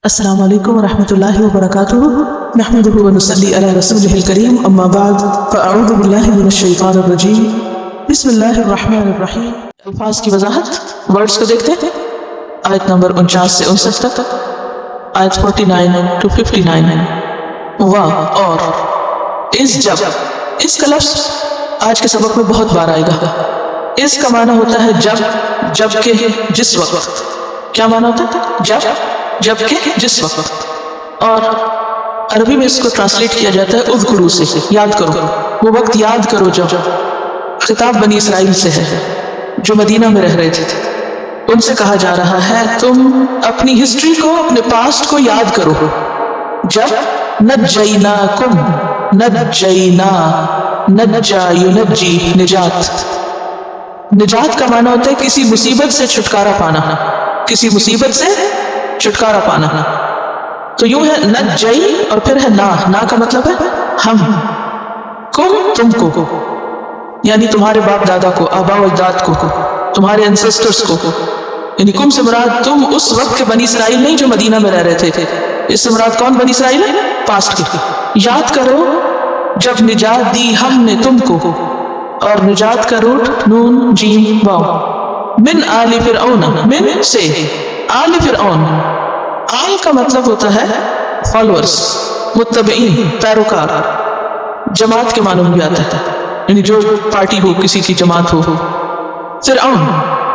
السلام علیکم ورحمۃ اللہ وبرکاتہ نحمده ونصلی علی رسولہ الکریم اما بعد فاعوذ باللہ من الشیطان الرجیم بسم اللہ الرحمن الرحیم۔ الفاظ کی وضاحت، ورڈز کو دیکھتے ہیں۔ آیت نمبر 49 سے 59 تک، آیت 49 to 59۔ اور اس جب، اس کا لفظ آج کے سبق میں بہت بار آئے گا۔ اس کا معنی ہوتا ہے جب کہ جس وقت۔ کیا معنی ہوتا ہے؟ جب کہ جس وقت۔ اور عربی میں اس کو ٹرانسلیٹ کیا جاتا ہے اذکروا سے، یاد کرو، وہ وقت یاد کرو جب۔ خطاب بنی اسرائیل سے ہے جو مدینہ میں رہ رہے تھے، ان سے کہا جا رہا ہے تم اپنی ہسٹری کو، اپنے پاسٹ کو یاد کرو جب نجیناکم، نجینا، نجا ینجی، نجات کا معنی ہوتا ہے کسی مصیبت سے چھٹکارا پانا، کسی مصیبت سے چھٹکارا پانا۔ تو یوں ہے نجی اور پھر ہے نا کا مطلب ہے ہم، کم تم کو، یعنی تمہارے باپ دادا کو، آبا و اجداد کو، تمہارے انسسٹرز کو، یعنی کم سے مراد تم اس وقت کے بنی اسرائیل نہیں جو مدینہ میں رہ رہے تھے، اس سے مراد کون بنی اسرائیل ہے؟ پاسٹ کی۔ یاد کرو جب نجات دی ہم نے تم کو، اور نجات کا روٹ نون جیم واو، من آل فرعون، من سے آل فرعون۔ آل کا مطلب ہوتا ہے فالورز، متبعین، پیروکار، جماعت کے معنوں میں بھی آتا ہے، یعنی جو پارٹی ہو، کسی کی جماعت ہو۔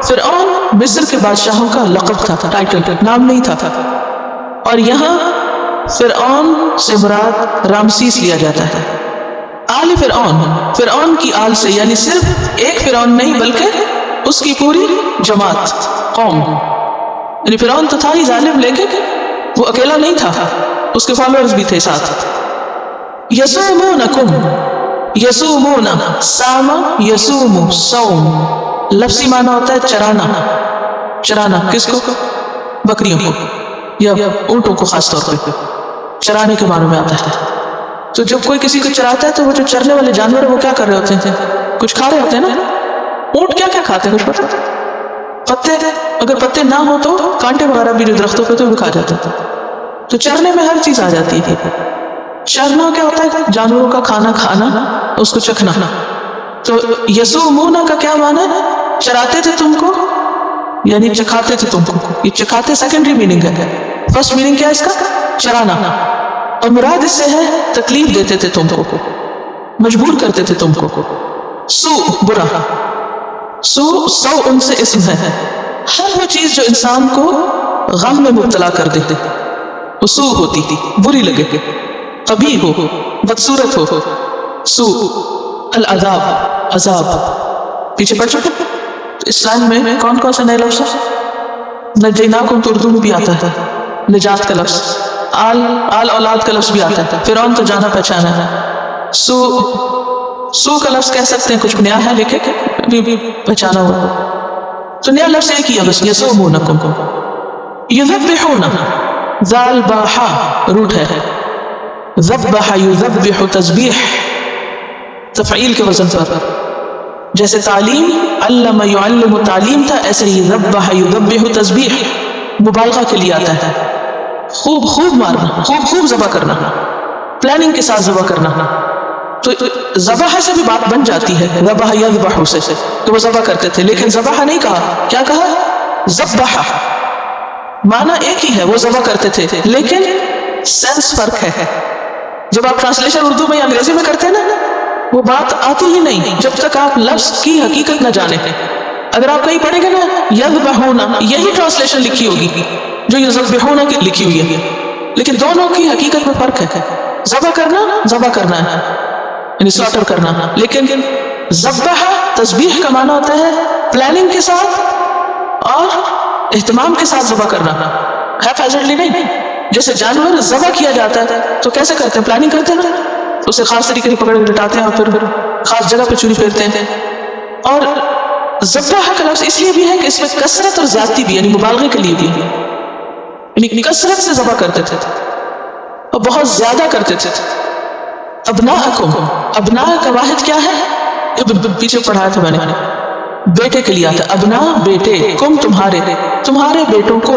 فرعون مصر کے بادشاہوں کا لقب تھا، ٹائٹل، نام نہیں تھا۔ اور یہاں فرعون سے مراد رامسیس لیا جاتا ہے۔ آل فرعون کی آل سے، یعنی صرف ایک فرعون نہیں بلکہ اس کی پوری جماعت، قوم۔ یعنی فرعون تو تھا ہی ظالم، لیکن وہ اکیلا نہیں تھا، اس کے فالوورز بھی تھے ساتھ۔ یسومونکم، یسومون، سام یسوم، صوم، لفظی معنی ہوتا ہے چرانا۔ کس کو؟ بکریوں کو یا اونٹوں کو، خاص طور پہ چرانے کے معنی میں آتا ہے۔ تو جب کوئی کسی کو چراتا ہے تو وہ جو چرنے والے جانور وہ کیا کر رہے ہوتے ہیں؟ کچھ کھا رہے ہوتے ہیں نا۔ اونٹ کیا کھاتے ہیں؟ کچھ پتہ؟ پتے، اگر پتے نہ ہو تو کانٹے وغیرہ بھی جو درختوں پہ تو وہ کھا جاتے ہیں۔ تو چرنے میں ہر چیز آ جاتی ہے۔ چرنا کیا ہوتا ہے؟ جانوروں کا کھانا، اس کو چکھنا۔ تو یسومون کا کیا معنی ہے؟ چراتے تھے تم کو، یعنی چکھاتے تھے تم کو۔ یہ چکھاتے سیکنڈری میننگ ہے، فرسٹ میننگ کیا ہے اس کا؟ چرانا۔ اور مراد اس سے ہے تکلیف دیتے تھے تم کو، مجبور کرتے تھے تم کو۔ سو برا، سو ان سے اسم ہے، ہر وہ چیز جو انسان کو غم میں مبتلا کر دیتے، وہ سو ہوتی تھی، بری لگے، قبیح ہو، بدصورت ہو۔ سو العذاب، عذاب۔ پیچھے پڑ چکے۔ اسلام میں کون کون سے نئے لفظ ہیں؟ نجیناکم تو اردو میں بھی آتا ہے، نجات کا لفظ۔ آل اولاد کا لفظ بھی آتا ہے۔ فرعون تو جانا پہچانا ہے۔ سو کا لفظ کہہ سکتے ہیں، کچھ نیا ہے لیکن بھی پہچانا ہوا۔ تو نیا لفظ ایک ہی ہے بس، یسومونکم۔ یذبحون، ذال باحا روٹ ہے، ذبح یذبح، تذبیح، تفعیل کے وزن پر۔ جیسے تعلیم، علم یعلم تعلیم تھا، ایسے ہی ذبح یذبح تذبیح مبالغہ کے لیے آتا ہے، خوب مارنا، خوب ذبح کرنا، پلاننگ کے ساتھ ذبح کرنا۔ تو ذبح سے بھی بات بن جاتی ہے، ذبح یذبح سے، تو وہ ذبح کرتے تھے، لیکن ذبح نہیں کہا، کیا کہا؟ ذبح۔ معنی ایک ہی ہے، وہ ذبح کرتے تھے، لیکن سینس فرق ہے۔ جب آپ ٹرانسلیشن اردو میں یا انگریزی میں کرتے ہیں نا، وہ بات آتی ہی نہیں جب تک آپ لفظ کی حقیقت نہ جانیں۔ اگر آپ کہیں پڑھیں گے نا یذبحون، یہی ٹرانسلیشن لکھی ہوگی جو یذبحون کی لکھی ہوئی ہے، لیکن دونوں کی حقیقت میں فرق ہے۔ ذبح کرنا ہے، یعنی سلاٹر کرنا، لیکن ذبح تسبیح کا معنی ہوتا ہے پلاننگ کے ساتھ اور اہتمام کے ساتھ ذبح کرنا، ہیپیزنٹلی نہیں۔ جیسے جانور ذبح کیا جاتا ہے تو کیسے کرتے ہیں؟ پلاننگ کرتے ہیں نا، اسے خاص طریقے سے پکڑ کے لٹاتے ہیں اور پھر خاص جگہ پہ چوری پھیرتے ہیں۔ اور ذبح کا لفظ اس لیے بھی ہے کہ اس میں کثرت اور زیادتی بھی، یعنی مبالغے کے لیے بھی، یعنی کثرت سے ذبح کرتے تھے اور بہت زیادہ کرتے تھے۔ ابناءکم، ابناء کا واحد کیا ہے؟ پیچھے پڑھایا تھا میں نے، بیٹے کے لیے آتا ہے۔ ابنا بیٹے، کم تمہارے بیٹوں کو،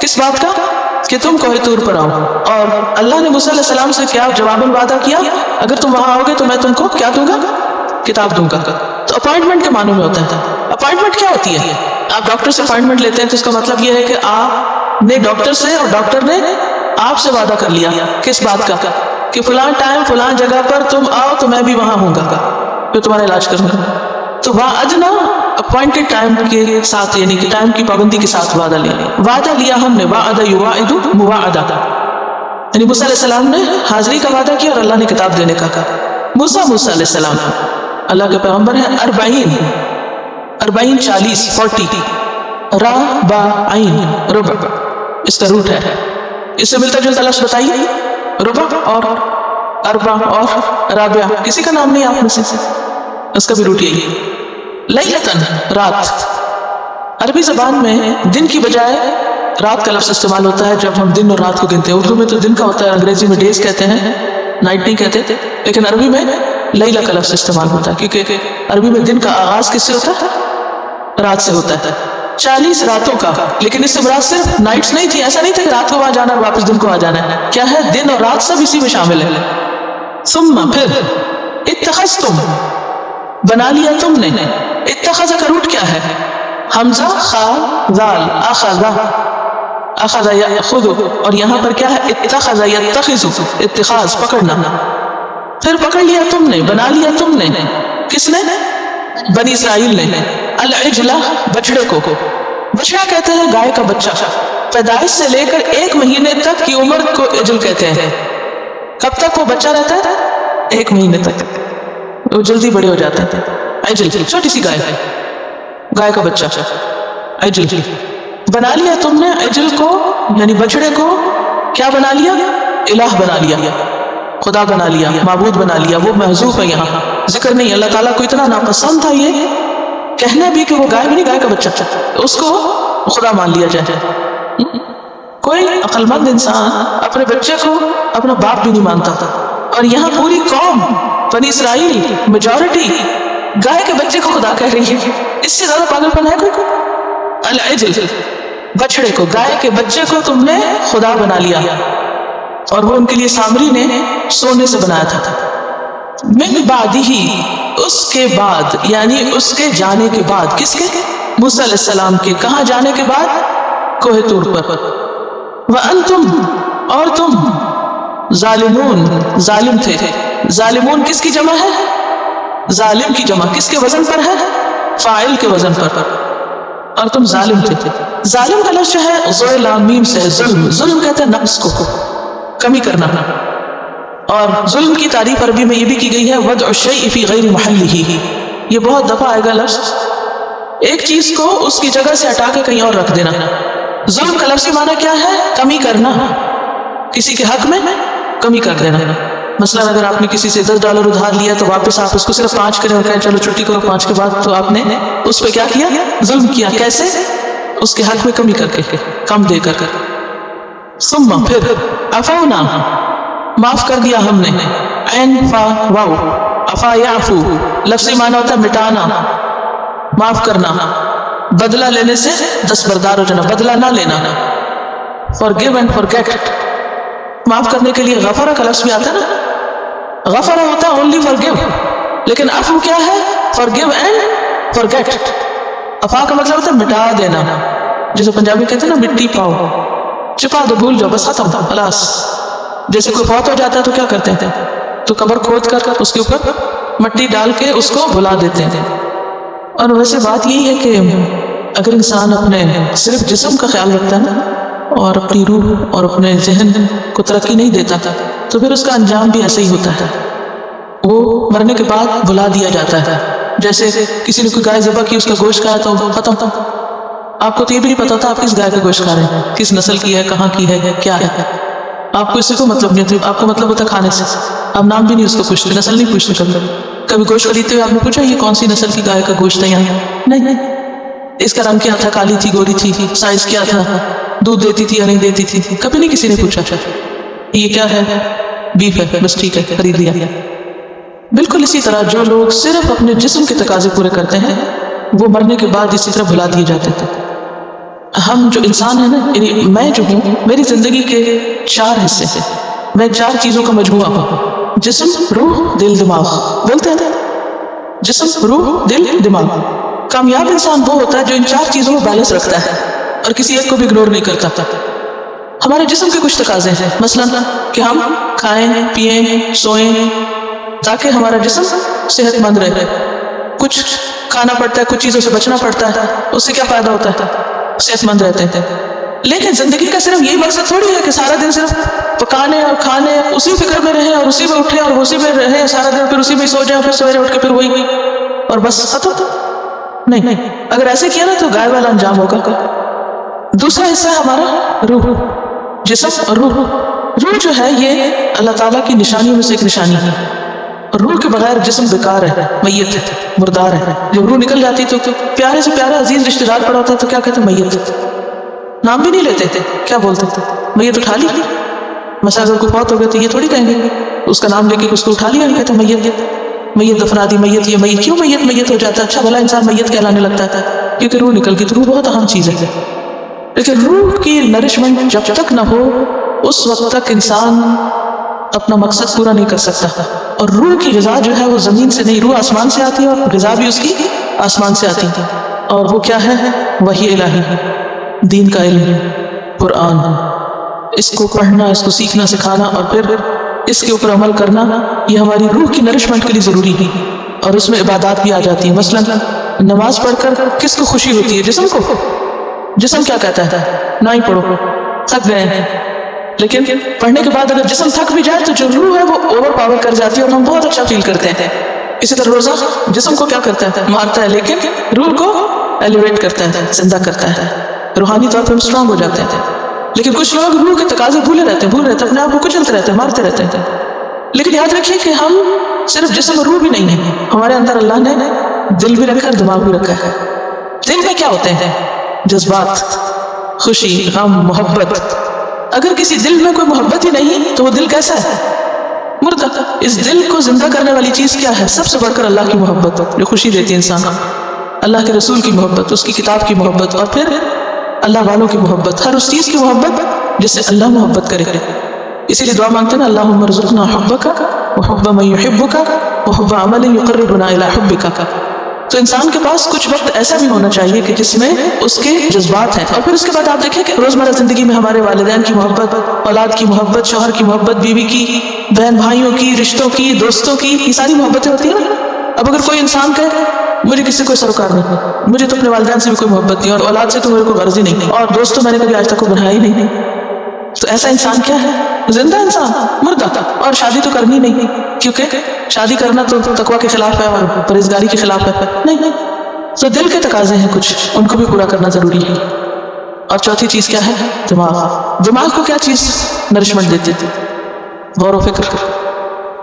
کس بات کا؟ کہ تم کوہ طور پر آؤ. اور اللہ نے موسیٰ علیہ السلام سے کیا جواباً وعدہ کیا؟ اگر تم وہاں آؤ گے تو میں تم کو کیا دوں گا؟ کتاب دوں گا. تو اپوائنٹمنٹ کے معنوں میں ہوتا ہے. اپوائنٹمنٹ کیا ہوتی ہے؟ آپ ڈاکٹر سے اپوائنٹمنٹ لیتے ہیں تو اس کا مطلب یہ ہے کہ آپ نے ڈاکٹر سے اور ڈاکٹر نے آپ سے وعدہ کر لیا. کس بات کا؟ کہ فلاں ٹائم فلاں جگہ پر تم آؤ تو میں بھی وہاں ہوں گا جو تمہارا علاج کروں گا. تو وعدنا اپوائنٹڈ ٹائم کے ساتھ، یعنی کہ ٹائم کی پابندی کے ساتھ وعدہ لیا ہم نے. وعدہ یواعد مواعدہ، یعنی موسیٰ علیہ السلام نے حاضری کا وعدہ کیا اور اللہ نے کتاب دینے کا کہا. موسیٰ علیہ السلام اللہ کے پیغمبر ہیں. 40 را با عین ربع اس کا روٹ ہے. اس سے ملتا جلتا لفظ بتائیے. ربع اور اربع اور رابع، کسی کا نام نہیں آپ میں سے؟ اس کا بھی روٹ یہی ہے. لیلتن رات، عربی زبان میں دن کی بجائے رات کا لفظ استعمال ہوتا ہے جب ہم دن اور رات کو گنتے ہیں. اردو میں تو دن کا ہوتا ہے، انگریزی میں ڈیز کہتے ہیں، نائٹ نہیں کہتے. لیکن عربی میں لیلہ کا لفظ استعمال ہوتا ہے کیونکہ عربی میں دن کا آغاز کس سے ہوتا ہے؟ رات سے ہوتا ہے. 40 راتوں کا. لیکن اس سے مراد صرف نائٹس نہیں تھی. ایسا نہیں تھا کہ رات کو وہاں جانا اور واپس دن کو آ جانا ہے. کیا ہے؟ دن اور رات سب اسی میں شامل ہے. ثم پھر اتخذتم بنا لیا تم نے. اتخذ کا روٹ کیا ہے؟ حمزہ خا ذال اخذ یاخذ، اور یہاں پر کیا ہے؟ اتخذ یتخذ، اتخاذ پکڑنا. پھر پکڑ لیا تم نے، بنا لیا تم نے. کس نے؟ بنی اسرائیل نے. العجلہ بچڑے کو. بچڑا کہتے ہیں گائے کا بچہ. پیدائش سے لے کر 1 مہینے تک کی عمر کو عجل کہتے ہیں. کب تک وہ بچہ رہتا ہے؟ 1 مہینے تک. وہ جلدی بڑے ہو جاتے ہیں. عجل چھوٹی سی گائے کا بچہ عجل. بنا لیا تم نے عجل کو، یعنی بچڑے کو کیا بنا لیا؟ الہ بنا لیا، خدا بنا لیا، معبود بنا لیا. وہ محذوف ہے، یہاں ذکر نہیں. اللہ تعالیٰ کو اتنا ناپسند تھا یہ کہنا بھی کہ وہ گائے بھی نہیں، گائے کا بچہ، اس کو خدا مان لیا جائے. کوئی عقل مند انسان اپنے بچے کو اپنا باپ بھی نہیں مانتا تھا. اور یہاں پوری قوم بنی اسرائیل میجورٹی گائے کے بچے کو خدا کہہ رہی ہے. اس سے زیادہ پاگل پن ہے کوئی؟ العجل بچڑے کو، گائے کے بچے کو تم نے خدا بنا لیا. اور وہ ان کے لیے سامری نے سونے سے بنایا تھا. من بعدہ، اس کے بعد، یعنی اس کے جانے کے بعد. کس کے؟ موسیٰ علیہ السلام کے. کہاں جانے کے بعد؟ کوہ طور پر. وَأَنْتُمْ، اور تم ظالمون، ظالم تھے. ظالمون کس کی جمع ہے؟ ظالم کی جمع کس کے وزن پر ہے؟ فاعل کے وزن پر. اور تم ظالم تھے. ظالم کا لفظ جو ہے ظل لام میم سے ظلم. ظلم کہتے ہیں نقص کو، کمی کرنا. اور ظلم کی تعریف عربی میں یہ بھی کی گئی ہے وضع الشیء فی غیر محلہ. یہ بہت دفعہ آئے گا لفظ، ایک چیز کو اس کی جگہ سے ہٹا کے کہیں اور رکھ دینا. ظلم کا لفظی معنی کیا ہے؟ کمی کرنا، کسی کے حق میں کمی کر دینا. مثلا اگر آپ نے کسی سے $10 ادھار لیا تو واپس آپ اس کو صرف 5 کریں اور کہیں چلو چھٹی کرو 5 کے بعد، تو آپ نے اس پہ کیا کیا؟ ظلم کیا. کیسے؟ اس کے حق میں کمی کر کے، کم دے کر. ثم پھر عفونا، معاف کر دیا ہم نے. عین فا واو، عفا یعفو لفظی معنی ہوتا ہے مٹانا، معاف کرنا، بدلہ لینے سے دستبردار ہو جانا، بدلہ نہ لینا. forgive and forget، معاف کرنے کے لیے غفرہ کا لفظ بھی آتا ہے نا. غفرہ ہوتا ہے only forgive، لیکن عفو کیا ہے؟ forgive and forget. عفا کا مطلب ہوتا ہے مٹا دینا. جیسے پنجابی کہتے ہیں نا مٹی پاؤ، چھپا دو، بھول جاؤ، بس ختم، خلاص. جیسے کوئی فوت ہو جاتا ہے تو کیا کرتے ہیں؟ تو قبر کھود کر اس کے اوپر مٹی ڈال کے اس کو بھلا دیتے ہیں. اور ویسے بات یہی ہے کہ اگر انسان اپنے صرف جسم کا خیال رکھتا ہے نا اور اپنی روح اور اپنے ذہن کو ترقی نہیں دیتا تو پھر اس کا انجام بھی ایسا ہی ہوتا ہے. وہ مرنے کے بعد بھلا دیا جاتا ہے. جیسے کسی نے کوئی گائے ذبح کی، اس کا گوشت کھایا تو ختم تھا. آپ کو تو یہ بھی نہیں پتا تھا آپ کس گائے کا گوشت کھا رہے ہیں، کس نسل کی ہے، کہاں کی ہے، کیا ہے. آپ کو اس سے کوئی مطلب نہیں ہوتا. آپ کو مطلب ہوتا کھانے سے. آپ نام بھی نہیں اس کو پوچھتے، نسل نہیں پوچھتے. کبھی گوشت خریدتے ہوئے آپ نے پوچھا یہ کون سی نسل کی گائے کا گوشت ہے یہاں؟ نہیں. اس کا رنگ کیا تھا، کالی تھی، گوری تھی، سائز کیا تھا، دودھ دیتی تھی یا نہیں دیتی تھی، کبھی نہیں کسی نے پوچھا. یہ کیا ہے؟ بیف ہے، بس ٹھیک ہے، خرید لیا. بالکل اسی طرح جو لوگ صرف اپنے جسم کے تقاضے پورے کرتے ہیں وہ مرنے کے بعد اسی طرح بھلا دیے جاتے تھے. ہم جو انسان ہیں نا، یعنی میں جو ہوں، میری زندگی کے 4 حصے ہیں، میں 4 چیزوں کا مجموعہ ہوں: جسم، روح، دل، دماغ. بولتے ہیں جسم، روح، دل، دماغ. کامیاب انسان وہ ہوتا ہے جو ان 4 چیزوں میں بیلنس رکھتا ہے اور کسی ایک کو بھی اگنور نہیں کرتا. ہمارے جسم کے کچھ تقاضے ہیں، مثلا کہ ہم کھائیں، پیئیں، سوئیں تاکہ ہمارا جسم صحت مند رہے. کچھ کھانا پڑتا ہے، کچھ چیزوں سے بچنا پڑتا ہے. اس سے کیا فائدہ ہوتا ہے؟ صحت مند رہتے ہیں. لیکن زندگی کا صرف یہی مقصد تھوڑی ہے کہ سارا دن صرف پکانے اور کھانے، اسی فکر میں رہیں اور اسی میں اٹھیں اور اسی میں رہیں سارا دن، پھر اسی میں سو جائیں، پھر سویرے اٹھ کے پھر وہی اور بس ختم. نہیں، اگر ایسے کیا نا تو غائب والا انجام ہوگا. دوسرا حصہ ہے ہمارا روح، جسم اور روح. روح جو ہے یہ اللہ تعالیٰ کی نشانیوں میں سے ایک نشانی ہے. روح کے بغیر جسم بیکار ہے، میت ہے، مردار ہے. جب روح نکل جاتی تو پیارے سے پیارا عزیز رشتہ دار پڑا ہوتا ہے تو کیا کہتے ہیں؟ میت. نام بھی نہیں لیتے تھے، کیا بولتے تھے؟ میت اٹھا لی. مثلا اگر کوئی فوت ہو گیا تو یہ تھوڑی کہیں گے اس کا نام لے کے اس کو اٹھا لیا، کہتے ہیں میت، میت دفنا دی، میت. یہ میت کیوں میت ہو جاتا ہے؟ اچھا بھلا انسان میت کہلانے لگتا ہے کیونکہ روح نکل گئی. تو روح بہت اہم چیز ہے. لیکن روح کی نرشمنٹ جب تک نہ ہو اس وقت تک انسان اپنا مقصد پورا نہیں کر سکتا. اور روح کی غذا جو ہے وہ زمین سے نہیں، روح آسمان سے آتی ہے اور غذا بھی اس کی آسمان سے آتی ہے. اور وہ کیا ہے؟ وحی الہی ہے، دین کا علم، قرآن. اس کو پڑھنا، اس کو سیکھنا، سکھانا اور پھر اس کے اوپر عمل کرنا، یہ ہماری روح کی نرشمنٹ کے لیے ضروری ہے. اور اس میں عبادات بھی آ جاتی ہیں. مثلا نماز پڑھ کر کس کو خوشی ہوتی ہے؟ جسم کو. جسم کیا کہتا ہے؟ نہ ہی پڑھو، تھک گئے ہیں. لیکن پڑھنے کے بعد اگر جسم تھک بھی جائے تو جو روح ہے وہ اوور پاور کر جاتی ہے اور ہم بہت اچھا فیل کرتے ہیں. اسی طرح روزہ جسم کو کیا کرتا ہے؟ مارتا ہے، لیکن روح کو ایلیویٹ کرتا ہے، زندہ کرتا ہے. روحانی طور پر ہم اسٹرانگ ہو جاتے ہیں. لیکن کچھ لوگ روح کے تقاضے بھولے رہتے ہیں، اپنے آپ کو کچلتے رہتے ہیں، مارتے رہتے ہیں. لیکن یاد رکھیے کہ ہم صرف جسم اور روح بھی نہیں ہیں، ہمارے اندر اللہ نے دل بھی رکھا ہے، دماغ بھی رکھا ہے. دل میں کیا ہوتے ہیں؟ جذبات، خوشی، غم، محبت. اگر کسی دل میں کوئی محبت ہی نہیں تو وہ دل کیسا ہے؟ مردہ. اس دل کو زندہ کرنے والی چیز کیا ہے؟ سب سے بڑھ کر اللہ کی محبت جو خوشی دیتی ہے انسان، اللہ کے رسول کی محبت، اس کی کتاب کی محبت، اور پھر اللہ والوں کی محبت، ہر اس چیز کی محبت جس سے اللہ محبت کرے. اسی لیے دعا مانگتے ہیں نا، اللہم ارزقنا حبک وحب من یحبک وحب عمل یقربنا الی حبک. تو انسان کے پاس کچھ وقت ایسا بھی ہونا چاہیے کہ جس میں اس کے جذبات ہیں. اور پھر اس کے بعد آپ دیکھیں کہ روزمرہ زندگی میں ہمارے والدین کی محبت، اولاد کی محبت، شوہر کی محبت، بیوی کی، بہن بھائیوں کی، رشتوں کی، دوستوں کی، یہ ساری محبتیں ہوتی ہیں نا. اب اگر کوئی انسان کہے مجھے کسی سے کوئی سروکار نہیں، مجھے تو اپنے والدین سے بھی کوئی محبت نہیں، اور اولاد سے تو میرے کو غرض ہی نہیں، اور دوست تو میں نے کبھی آج تک کو بنایا ہی نہیں، تو ایسا انسان کیا ہے؟ زندہ انسان، مردہ. اور شادی تو کرنی نہیں، کیونکہ شادی کرنا تو تقویٰ کے خلاف ہے اور پرہیزگاری کے خلاف ہے. نہیں. تو دل کے تقاضے ہیں کچھ، ان کو بھی پورا کرنا ضروری ہے. اور چوتھی چیز کیا ہے؟ دماغ. دماغ کو کیا چیز نرشمنٹ دیتی تھی؟ غور و فکر،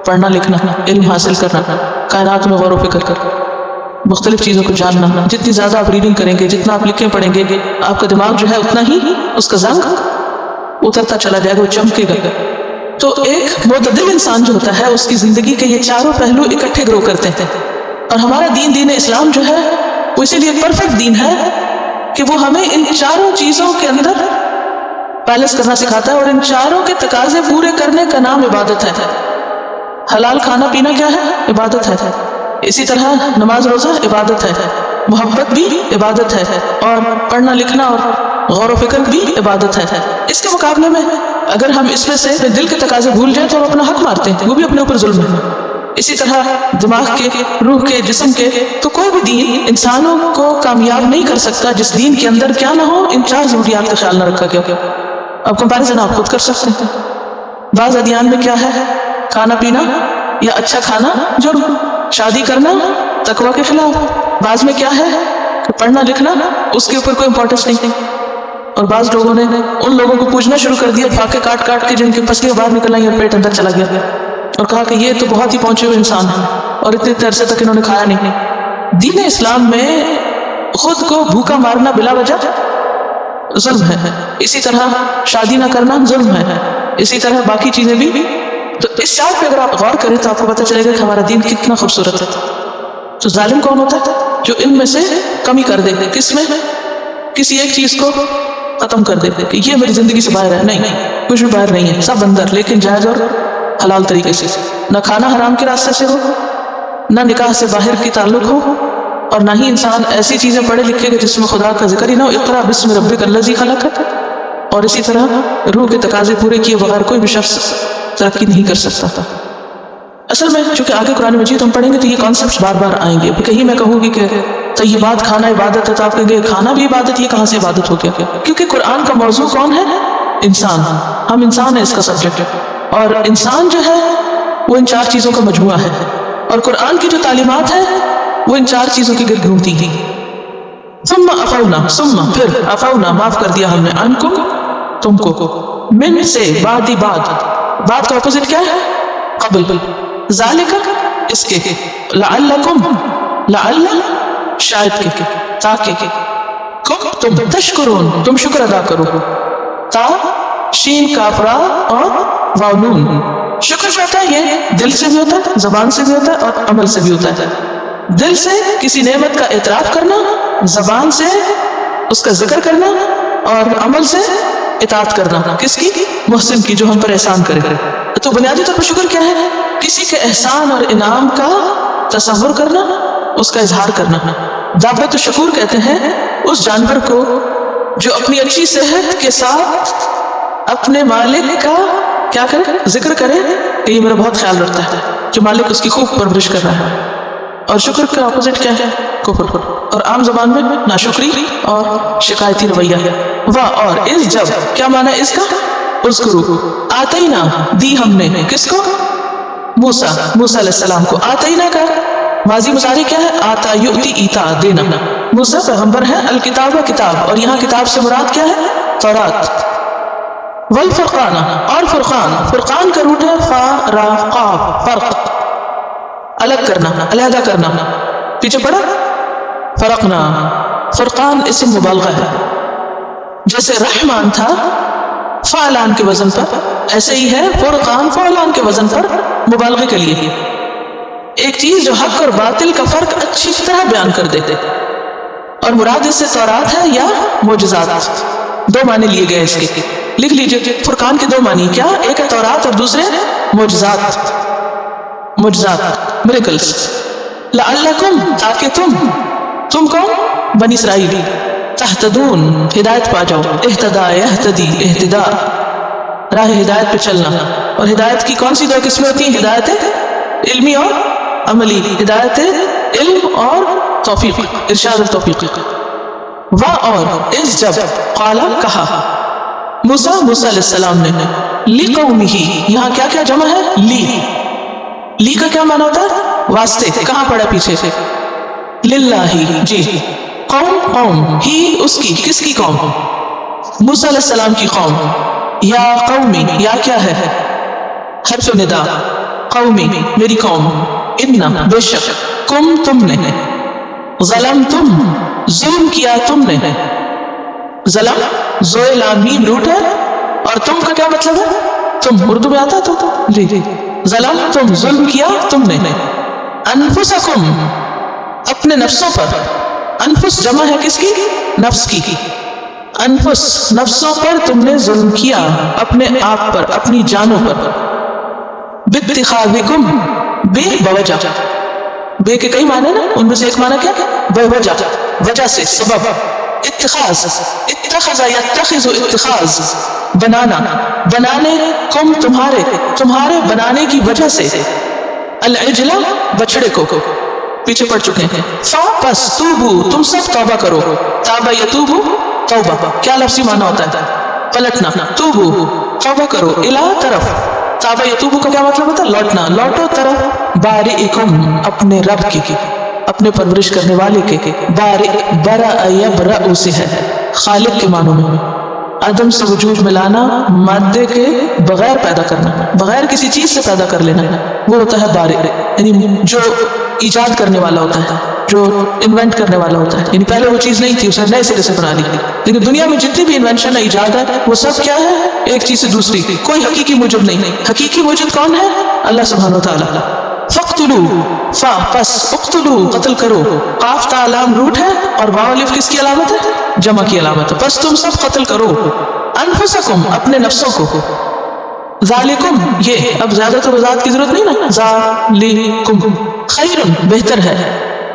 پڑھنا لکھنا، علم حاصل کرنا، کائنات میں غور و فکر کر، مختلف چیزوں کو جاننا. جتنی زیادہ آپ ریڈنگ کریں گے، جتنا آپ لکھیں پڑھیں گے، آپ کا دماغ جو ہے اتنا ہی اس کا زنگ اترتا چلا جائے گا، وہ چمکے گا. تو ایک معتدل انسان جو ہوتا ہے اس کی زندگی کے یہ چاروں پہلو اکٹھے گرو کرتے ہیں. اور ہمارا دین اسلام جو ہے وہ اسی لیے پرفیکٹ دین ہے کہ وہ ہمیں ان چاروں چیزوں کے اندر بیلنس کرنا سکھاتا ہے. اور ان چاروں کے تقاضے پورے کرنے کا نام عبادت ہے. حلال کھانا پینا کیا ہے؟ عبادت ہے. اسی طرح نماز روزہ عبادت ہے، محبت بھی عبادت ہے، اور پڑھنا لکھنا اور غور و فکر بھی عبادت ہے. اس کے مقابلے میں اگر ہم اس میں سے دل کے تقاضے بھول جائیں تو ہم اپنا حق مارتے ہیں، وہ بھی اپنے اوپر ظلم ہے. اسی طرح دماغ کے، روح کے، جسم کے. تو کوئی بھی دین انسانوں کو کامیاب نہیں کر سکتا جس دین کے اندر کیا نہ ہو، ان 4 ضروریات کا خیال نہ رکھا گیا. اب کمپیریزن آپ خود کر سکتے ہیں. بعض ادیان میں کیا ہے؟ کھانا پینا یا اچھا کھانا جرم، شادی کرنا تقویٰ کے خلاف. بعض میں کیا ہے کہ پڑھنا لکھنا اس کے اوپر کوئی امپورٹنس نہیں. اور بعض لوگوں نے ان لوگوں کو پوجنا شروع کر دیا پھاکے کاٹ کاٹ کے جن کی پسلیاں باہر نکل آئیں اور پیٹ اندر چلا گیا، اور کہا کہ یہ تو بہت ہی پہنچے ہوئے انسان ہیں اور اتنے عرصے تک انہوں نے کھایا نہیں. دین اسلام میں خود کو بھوکا مارنا بلا وجہ ظلم ہے. اسی طرح شادی نہ کرنا ظلم ہے. اسی طرح باقی چیزیں بھی. تو اس چارٹ پہ اگر آپ غور کریں تو آپ کو پتہ چلے گا کہ ہمارا دین کتنا خوبصورت ہے. تو ظالم کون ہوتا ہے؟ جو ان میں سے کمی کر دے. کس میں؟ کسی ایک چیز کو ختم کر دیتے کہ یہ میری زندگی سے باہر ہے. نہیں، کچھ بھی باہر نہیں ہے، سب اندر، لیکن جائز اور حلال طریقے سے. نہ کھانا حرام کے راستے سے ہو، نہ نکاح سے باہر کی تعلق ہو، اور نہ ہی انسان ایسی چیزیں پڑھے لکھے کہ جس میں خدا کا ذکر ہی نہ ہو. اقرا بسم ربک الذی خلق. اور اسی طرح روح کے تقاضے پورے کیے بغیر کوئی بھی شخص ترقی نہیں کر سکتا تھا. اصل میں چونکہ آگے قرآن مجید ہم پڑھیں گے تو یہ کانسیپٹس بار بار آئیں گے. کہیں میں کہوں گی کہ طیبات کھانا عبادت ہے تو آپ کہیں گے کھانا بھی عبادت، یہ کہاں سے عبادت ہو گیا؟ کیونکہ قرآن کا موضوع کون ہے؟ انسان. ہم انسان ہیں، اس کا سبجیکٹ ہے. اور انسان جو ہے وہ ان 4 چیزوں کا مجموعہ ہے، اور قرآن کی جو تعلیمات ہیں وہ ان 4 چیزوں کے گرد گھومتی تھی. ثم عفونا، ثم پھر عفونا معاف کر دیا ہم نے، عنکم تم کو، من سے بعد بعد کا اپوزٹ کیا ہے؟ قبل. ذالک اس کے، لعلکم لعل شاید کے، تاکہ تم تشکرون تم شکر ادا کرو. تا شین کافرا اور واو نون. شکر جو ہوتا ہے یہ دل سے بھی ہوتا ہے، زبان سے بھی ہوتا ہے، اور عمل سے بھی ہوتا ہے. دل سے کسی نعمت کا اعتراف کرنا، زبان سے اس کا ذکر کرنا، اور عمل سے اطاعت کرنا. کس کی؟ محسن کی، جو ہم پر احسان کرے. تو بنیادی طور پر شکر کیا ہے؟ کسی کے احسان اور انعام کا تصور کرنا، اس کا اظہار کرنا. دعوت الشکور کہتے ہیں اس جانور کو جو اپنی اچھی صحت کے ساتھ اپنے مالک کا کیا کرے؟ ذکر کرے کہ یہ میرا بہت خیال رکھتا ہے، جو مالک اس کی خوب پرورش کر رہا ہے. اور شکر کا اپوزٹ کیا ہے؟ کفر. اور عام زبان میں ناشکری اور شکایتی رویہ. اور اس جب کیا معنی اس کا؟ اذکرو آتینا دی ہم نے، کس کو؟ موسیٰ علیہ السلام کو. آتینا کا ماضی مضارع کیا ہے؟ آتا یؤتی ایتا دینا. موسیٰ پیغمبر ہے، الکتاب کتاب، اور یہاں کتاب سے مراد کیا ہے؟ تورات. والفرقان اور فرقان. فرقان کا روٹ ہے فارقا، فرق الگ کرنا، علیحدہ کرنا. پیچھے پڑا فرقنا. فرقان اسم مبالغہ ہے. جیسے رحمان تھا فعلان کے وزن پر، ایسے ہی ہے فرقان فعلان کے وزن پر مبالغے کے لیے. ایک چیز جو حق اور باطل کا فرق اچھی طرح بیان کر دیتے. اور مراد اس سے تورات ہے یا معجزات. 2 معنی لیے گئے اس کے، لکھ لیجئے. فرقان کے 2 معنی کیا؟ ایک ہے تورات اور دوسرے معجزات. میریکلز. لعلکم تاکہ تم کون؟ بنی اسرائیل. تہتدون ہدایت پا جاؤ. اہتدا یہتدی اہتداء، راہ ہدایت پہ چلنا. اور ہدایت کی کون سی 2 قسمیں ہوتی ہیں؟ ہدایت علمی اور عملی. ہدایت علم اور توفیق، ارشاد التوفیق. اور اس جب قالا کہا موسیٰ علیہ السلام نے لقومہ، یہاں کیا کیا جمع ہے؟ لی کا کیا معنی ہوتا ہے؟ واسطے. کہاں پڑا پیچھے سے؟ للہ. جی. قوم ہی اس کی، کس کی قوم؟ موسیٰ علیہ السلام کی قوم. یا قومی، یا کیا ہے؟ حرف ندا. قومی میری قوم. ان بے شک، تم نے، ظلمتم ظلم کیا تم نے. ظلم زوئے لام میم روٹ ہے، اور تم کا کیا مطلب ہے؟ تم. اردو میں آتا تو جی. ظلمتم ظلم کیا تم نے. انفسکم اپنے نفسوں پر. انفس جمع ہے کس کی؟ نفس کی. انفس نفسوں پر تم نے ظلم کیا، اپنے آپ پر، اپنی جانوں پر. باتخاذکم بے بوجہ. بے کے کئی معنی نا، ان میں سے ایک معنی کیا؟ بے وجہ، وجہ سے، سبب. اتخاذ اتخذ یتخذ اتخاذ بنانا. بنانے کم تمہارے بنانے کی وجہ سے. العجلہ بچڑے کو پیچھے پڑ چکے ہیں. پس توبو تم سب توبہ کرو. تابہ یتوبو توبہ کیا لفظی معنی ہوتا ہے؟ پلٹنا. توبو توبہ کرو. الا طرف. تابہ یتوبو کا کیا مطلب ہوتا ہے؟ لوٹنا. لوٹو طرف بارئکم اپنے رب کی، اپنے پرورش کرنے والے کے. برأ یبرأ سے ہے خالق کے معنوں میں. عدم سے وجود میں لانا، مادے کے بغیر پیدا کرنا، بغیر کسی چیز سے پیدا کر لینا، وہ ہوتا ہے بارئ. یعنی جو ایجاد کرنے والا ہوتا ہے، جو انوینٹ کرنے والا ہوتا ہے. یعنی پہلے وہ چیز نہیں تھی، اسے نئے سرے سے بنا لی. لیکن دنیا میں جتنی بھی انوینشن ہے، ایجاد ہے، وہ سب کیا ہے؟ ایک چیز سے دوسری. کوئی حقیقی موجود نہیں. حقیقی موجود کون ہے؟ اللہ سبحانہ و تعالیٰ. فقتلو فا پس اقتلو قتل کرو، قاف تا لام روٹ ہے اور واو الف کس کی علامت ہے؟ جمع کی علامت ہے، پس تم سب قتل کرو انفسکم اپنے نفسوں کو، ذالکم یہ اب زیادہ تو وضاحت کی ضرورت نہیں نا، ذالکم خیر بہتر ہے،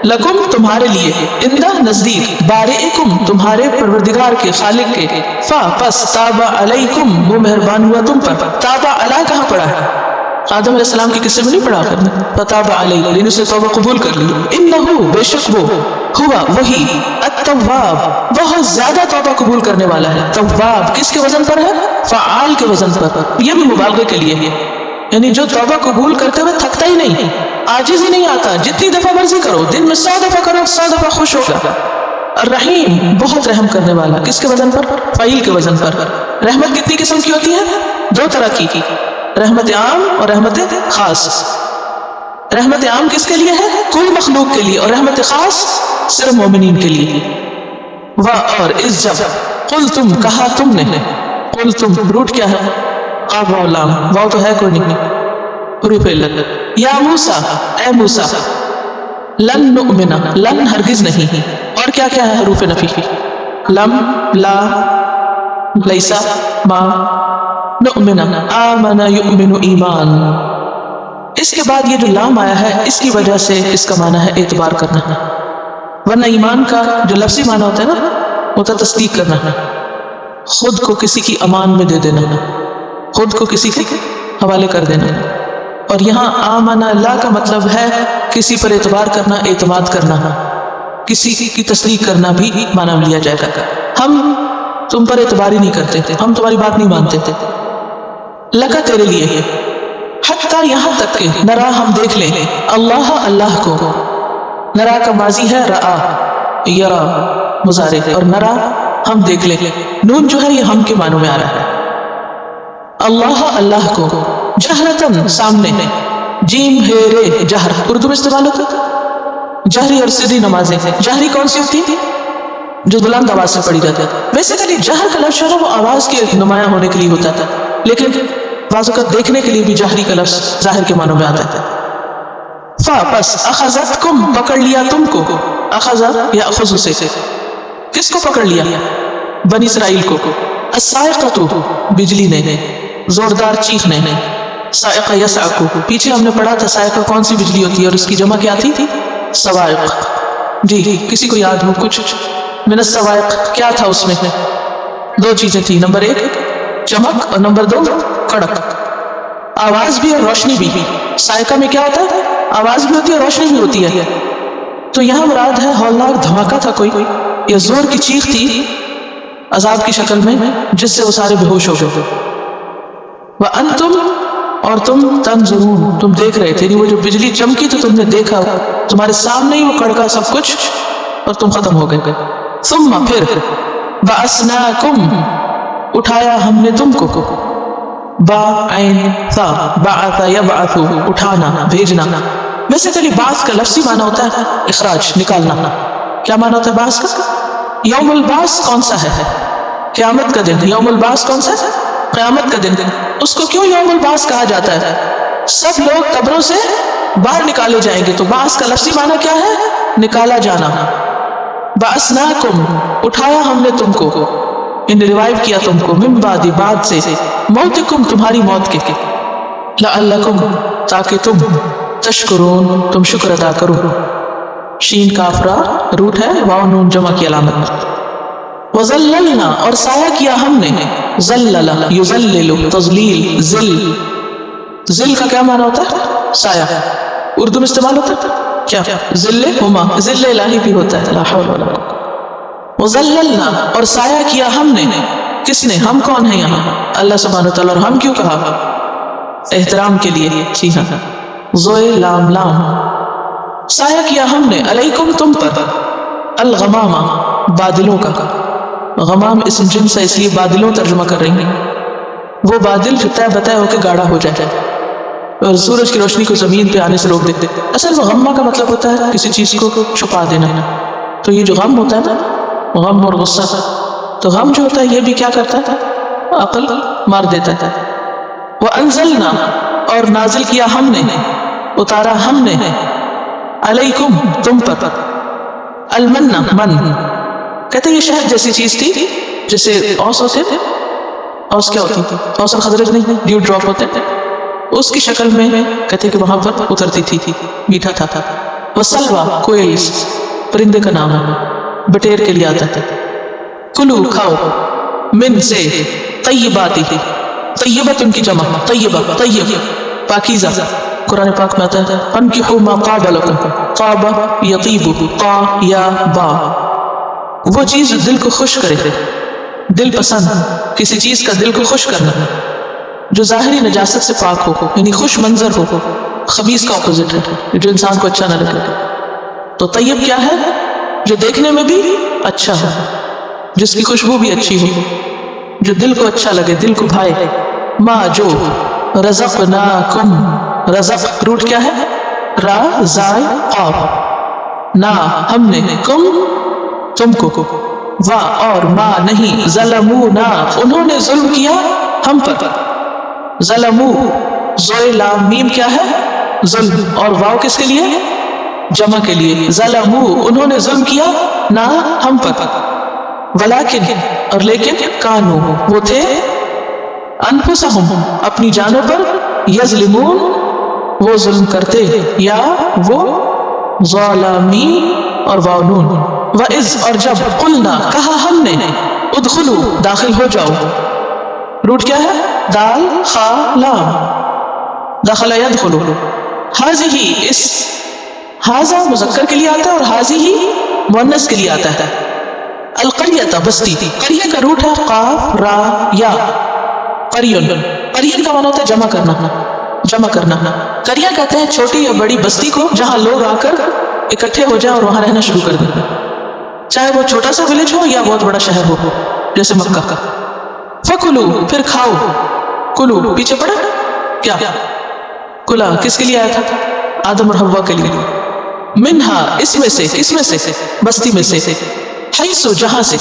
لکم تمہارے لیے، اندہ نزدیک، بارئکم تمہارے پروردگار کے خالق کے، فا پس تاب علیکم وہ مہربان ہوا تم پر، تاب علی کہاں پڑا ہے؟ آدم علیہ السلام کے قصے میں نہیں پڑھا کرنا، فتاب علیہ لیکن اسے توبہ قبول کر لی، انہو بے شک وہ، ہوا وہی، التواب بہت زیادہ توبہ قبول کرنے والا ہے، تواب کس کے وزن پر ہے؟ فعال کے وزن پر، یہ بھی مبالغے کے لیے ہے، یعنی جو توبہ قبول کرتے ہوئے تھکتا ہی نہیں، عاجز ہی نہیں آتا، جتنی دفعہ مرضی کرو، دن میں 100 دفعہ کرو 100 دفعہ خوش ہوگا، الرحیم بہت رحم کرنے والا، کس کے وزن پر؟ فعیل کے وزن پر۔ رحمت کتنی قسم کی ہوتی ہے؟ 2 طرح کی، رحمت عام اور رحمت خاص۔ رحمت عام کس کے لیے ہے؟ کل مخلوق کے لیے، اور رحمت خاص صرف مومنین کے لیے۔ اور اس جب قل تم کہا تم نے، قل تم روٹ کیا ہے؟ قاف واو لام، واو تو ہے کوئی نہیں، حروف علت، یا موسیٰ اے موسیٰ، لن نؤمن لن ہرگز نہیں، اور کیا کیا ہے حروف نفی کی؟ لم، لا، لیسا، ما، نؤمن آمن یؤمن ایمان۔ اس کے بعد یہ جو لام آیا ہے اس کی وجہ سے اس کا معنی ہے اعتبار کرنا، ورنہ ایمان کا جو لفظی معنی ہوتا ہے نا ہوتا تصدیق کرنا، خود کو کسی کی امان میں دے دینا، خود کو کسی کے حوالے کر دینا، اور یہاں آمن اللہ کا مطلب ہے کسی پر اعتبار کرنا، اعتماد کرنا، کسی کی تصدیق کرنا بھی معنی لیا جائے گا۔ ہم تم پر اعتبار ہی نہیں کرتے تھے، ہم تمہاری بات نہیں مانتے تھے، لگا تیرے لیے، حتیٰ یہاں تک کہ نرا ہم دیکھ لیں، اللہ اللہ کو، نرا کا ماضی ہے رآ، یرا مضارع، اور نرا ہم دیکھ لیں، نون جو ہے یہ ہم کے معنوں میں آ رہا ہے، اللہ اللہ کو، جہرتن سامنے، جیم ہے رے جہر اردو میں استعمال ہوتا ہے، جہری اور سیدھی نمازیں، جہری کون سی ہوتی ہے؟ جو بلند آواز سے پڑھی جاتی ہے، ویسے کہ جہر کا لفظ ہے وہ آواز کے نمایاں ہونے کے لیے ہوتا تھا، لیکن بعض اوقات دیکھنے کے لیے بھی جہری کا لفظ ظاہر کے معنوں میں آتا ہے۔ فا پس اخذتکم پکڑ لیا تم کو، اخذ یا اخذ سے، کس کو پکڑ لیا؟ بنی اسرائیل کو، الصاعقۃ بجلی نے، زوردار چیخنے، صاعقہ یصعق، پیچھے ہم نے پڑھا تھا صاعقہ کون سی بجلی ہوتی ہے اور اس کی جمع کیا تھی؟ صواعق، جی کسی کو یاد ہو کچھ؟ من الصواعق کیا تھا اس میں؟ 2 چیزیں تھی، نمبر 1 چمک اور نمبر 2 کڑک، آواز بھی اور روشنی بھی۔ صاعقہ میں کیا ہوتا ہے؟ آواز بھی ہوتی ہے اور روشنی بھی ہوتی ہے، تو یہاں مراد ہے ہولناک دھماکہ تھا کوئی، یا زور کی چیخ تھی عذاب کی شکل میں جس سے وہ سارے بے ہوش ہو گئے۔ وَأَنْتُمْ اور تم تنظرون تم دیکھ رہے تھے، وہ جو بجلی چمکی تو تم نے دیکھا، تمہارے سامنے ہی وہ کڑکا سب کچھ اور تم ختم ہو گئے۔ ثم پھر بَعَثْنَاكُمْ اٹھایا ہم نے تم کو، با عین ثا بعث یبعث اٹھانا بھیجنا، ویسے تو بعث کا لفظی معنی ہوتا ہے اخراج نکالنا، کیا معنی ہوتا ہے بعث کا؟ یوم البعث کون سا ہے؟ قیامت کا دن، یوم البعث کون سا ہے؟ قیامت کا دن، اس کو کیوں یوم البعث کہا جاتا ہے؟ سب لوگ قبروں سے باہر نکالے جائیں گے، تو بعث کا لفظی معنی کیا ہے؟ نکالا جانا۔ بعثناکم اٹھایا ہم نے تم کو، ان ریوائیو کیا تم کو، من بعد بعد سے، موتکم تمہاری موت کے، لعلکم تاکہ تم، تشکرون تم شکر ادا کرو، شین کافرا روٹ ہے، واو نون جمع کی علامت۔ وَظَلَّلْنَا اور سایہ کیا ہم نے، ظلل یظلل تظلیل، ظل کا کیا معنی ہوتا ہے؟ سایہ، اردو میں استعمال ہوتا ہے کیا؟ ظل ہما، ظل الہی بھی ہوتا ہے، لا حول ولا قوة۔ وَظَلَّلْنَا اور سایہ کیا ہم نے، کس نے؟ ہم کون ہیں یہاں؟ اللہ سبحانہ وتعالیٰ، اور ہم کیوں کہا؟ احترام کے لیے، ٹھیک ہے، زوئے لام لام، سایہ کیا ہم نے، علیکم تم پر، الغمامہ بادلوں کا، غمام اسم جنس ہے اس لیے بادلوں ترجمہ کر رہی ہیں، وہ بادل جو طے بتائے ہو کے گاڑا ہو جائے اور سورج کی روشنی کو زمین پہ آنے سے روک دیتے۔ اصل وہ غمہ کا مطلب ہوتا ہے کسی چیز کو چھپا دینا، تو یہ جو غم ہوتا ہے نا، غم اور غصہ، تو غم جو ہوتا ہے یہ بھی کیا کرتا ہے؟ عقل مار دیتا ہے۔ وَأَنزَلْنَا اور نازل کیا ہم نے، اتارا ہم نے علیکم تم پر المنا من، کہتے یہ شہد جیسی چیز تھی جیسے اوس ہوتے تھے، اوس کیا ہوتی تھی؟ اوس اور خزرج نہیں، ڈیو ڈراپ ہوتے تھے، اس کی شکل میں کہتے کہ وہاں پر اترتی تھی، میٹھا تھا۔ وسلوا کوئلز پرندے کا نام ہے، بٹیر کے لیے آتا ہے۔ کلو کھاؤ، من سے، طیباتی، طیبت ان کی جمع، طیبہ طیب پاکیزہ، قرآن پاک میں آتا ہے انکحوا ما طاب لکم، طاب یطیب، طا یا با، وہ چیز جو دل کو خوش کرے، دل پسند، کسی چیز کا دل کو خوش کرنا جو ظاہری نجاست سے پاک ہو، یعنی خوش منظر ہو، خبیث کا اپوزٹ ہے جو انسان کو اچھا نہ لگے۔ تو طیب کیا ہے؟ جو دیکھنے میں بھی اچھا ہو، جس کی خوشبو بھی اچھی ہو، جو دل کو اچھا لگے، دل کو بھائے۔ ما جو، رزقناکم، رزق روٹ کیا ہے؟ را زائ قاف، نا ہم نے، کم تم کو، وا اور ما نہیں، ظلمونا انہوں نے ظلم کیا ہم پر، ظلمو زوئے لام میم کیا ہے؟ ظلم، اور واو کس کے لیے؟ جمع کے لیے، ظلمو انہوں نے ظلم کیا نا ہم پر، ولیکن اور لیکن، کانو وہ تھے، انفسہم اپنی جانوں پر، یظلمون وہ ظلم کرتے، یا وہ ظالمین اور واو نون، وَإِذْ اور جب، قلنا کہا ہم نے، ادخلوا داخل ہو جاؤ، روٹ کیا ہے؟ دال خا لام، دخل یدخل، ہذہ اس، ہذا مذکر کے لیے آتا ہے اور ہذہ مؤنث کے لیے آتا ہے۔ القریۃ بستی، قریہ کا روٹ ہے قاف را یا، قریون، قریہ کا معنی ہوتا ہے جمع کرنا، جمع کرنا۔ قریہ کہتے ہیں چھوٹی یا بڑی بستی کو جہاں لوگ آ کر اکٹھے ہو جائیں اور وہاں رہنا شروع کر دیں، چاہے وہ چھوٹا سا ولیج ہو یا بہت بڑا شہر ہو، جیسے مکہ کا۔ فکلو پھر کھاؤ، کلو پیچھے پڑا کیا؟ کلا کس کے لیے آیا تھا؟ آدم اور حوا کے لیے۔ منہا اس میں سے، کس میں سے؟ بستی میں سے، حیثو جہاں سے،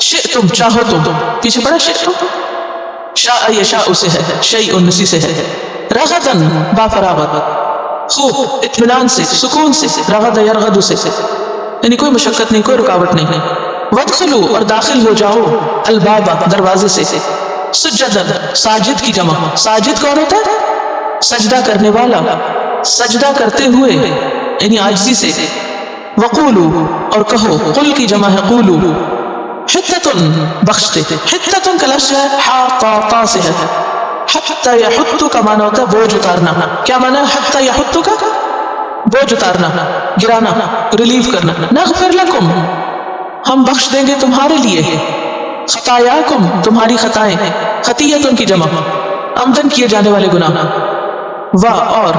شئتم چاہو تم، پیچھے پڑا شئتم، شاء یشاء سے ہے، شیء نسی سے ہے، رغدن با فراغت، خوب اطمینان سے، سکون سے، رغد یرغد سے، یعنی کوئی مشقت نہیں، کوئی رکاوٹ نہیں۔ وادخلوا اور داخل ہو جاؤ، الباب دروازے سے، سجدن ساجد کی جمع، ساجد کون ہوتا ہے؟ سجدہ کرنے والا، سجدہ کرتے ہوئے یعنی عاجزی سے۔ وقولوا اور کہو، قل کی جمع ہے قولوا، حتتن بخشتے، حتتن کا لفظ ہے حا طا طا سے ہے، حتی یحت کا معنی ہوتا ہے بوجھ اتارنا، کیا معنی ہے حتی یحت کا؟ بوجھ اتارنا، گرانا، ریلیف کرنا۔ نغفر لکم ہم بخش دیں گے تمہارے لیے، خطایاکم تمہاری خطائیں، خطیتن کی جمع عمدن کیے جانے والے گناہ، و اور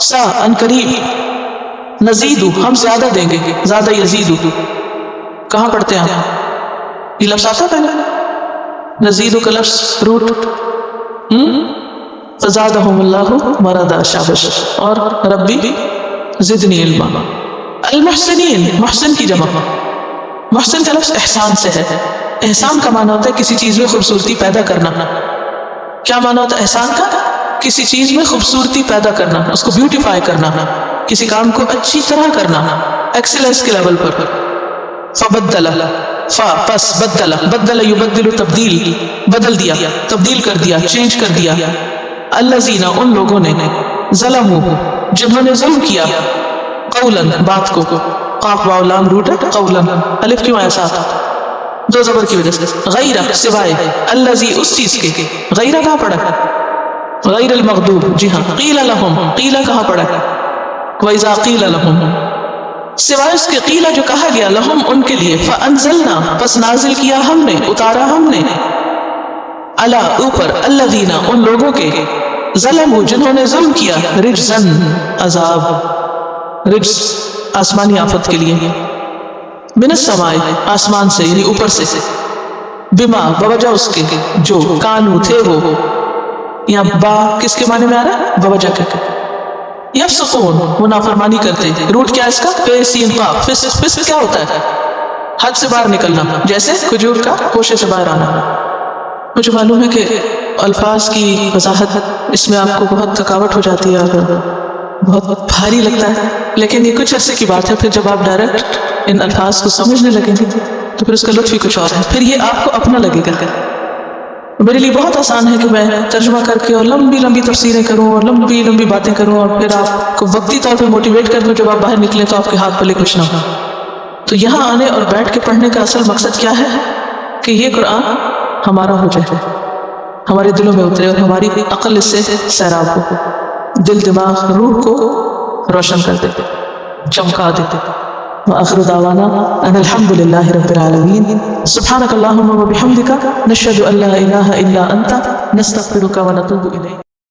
سا ان قریب، نزیدو ہم زیادہ دیں گے، زیادہ یزیدو کہاں پڑھتے ہیں آپ؟ یہ لفظ آتا پہلے نزیدو کا لفظ روٹ فزادہم اللہ مردا، شابش، اور ربی زدنی علما۔ المحسنین محسن کی جمع، محسن کا لفظ احسان سے ہے، احسان کا معنی ہوتا ہے کسی چیز میں خوبصورتی پیدا کرنا۔ کیا معنی ہوتا ہے احسان کا؟ کسی چیز میں خوبصورتی پیدا کرنا، اس کو بیوٹیفائی کرنا، کسی کام کو اچھی طرح کرنا، ایکسلنس کے لیول پر۔ فبدل فا پس بدل، بدل یبدل تبدیل، بدل دیا، تبدیل کر دیا، چینج کر دیا، الذین ان لوگوں نے، ظلموا جنہوں نے ظلم کیا، قولا بات کو، قاف واو لام روٹ ہے، قولا الف کیوں آیا ساتھ؟ دو زبر کی وجہ سے، غیر سوائے، الذی اس چیز کے، غیر کہاں پڑا ہے؟ غیر المغضوب، جی ہاں، قیل لہم، قیل کہاں پڑا ہے؟ وَإِذَا قِيلَ لَهُمْ سوائے اس کے، قیل جو کہا گیا، لہم ان کے لیے، فَأَنزَلْنَا پس نازل کیا ہم نے، اتارا ہم نے، عَلَى اوپر، الَّذِينَ ان لوگوں کے، ظلموا جنہوں نے ظلم کیا، رجزن عذاب، رجز آسمانی آفت کے لیے، من السماء آسمان سے یعنی اوپر سے، بما بوجہ اس کے، جو کانو تھے وہ، یہاں با کس کے معنی میں آ رہا ہے؟ بوجہ کے، یفسقون وہ نافرمانی کرتے، روٹ کیا اس کا؟ فے سین قاف، فسق، فسق کیا ہوتا ہے؟ حد سے باہر نکلنا، جیسے کھجور کا خوشے سے باہر آنا۔ مجھے معلوم ہے کہ الفاظ کی وضاحت اس میں آپ کو بہت تھکاوٹ ہو جاتی ہے اور بہت بھاری لگتا ہے، لیکن یہ کچھ عرصے کی بات ہے، پھر جب آپ ڈائریکٹ ان الفاظ کو سمجھنے لگیں گے تو پھر اس کا لطف ہی کچھ اور ہے، پھر یہ آپ کو اپنا لگے گا۔ میرے لیے بہت آسان ہے کہ میں ترجمہ کر کے اور لمبی لمبی تفسیریں کروں اور لمبی لمبی باتیں کروں اور پھر آپ کو وقتی طور پہ موٹیویٹ کر دوں، جب آپ باہر نکلیں تو آپ کے ہاتھ پلے کچھ نہ ہو۔ تو یہاں آنے اور بیٹھ کے پڑھنے کا اصل مقصد کیا ہے کہ یہ قرآن ہمارا ہو جائے، ہمارے دلوں میں اترے اور ہماری عقل اس سے سیراب ہو، دل دماغ روح کو روشن کر دے، چمکا دے۔ وآخر دعوانا ان الحمد للہ رب العالمین۔ سبحانک اللہم وبحمدک، نشہد ان لا الہ الا انت، نستغفرک ونتوب الیک۔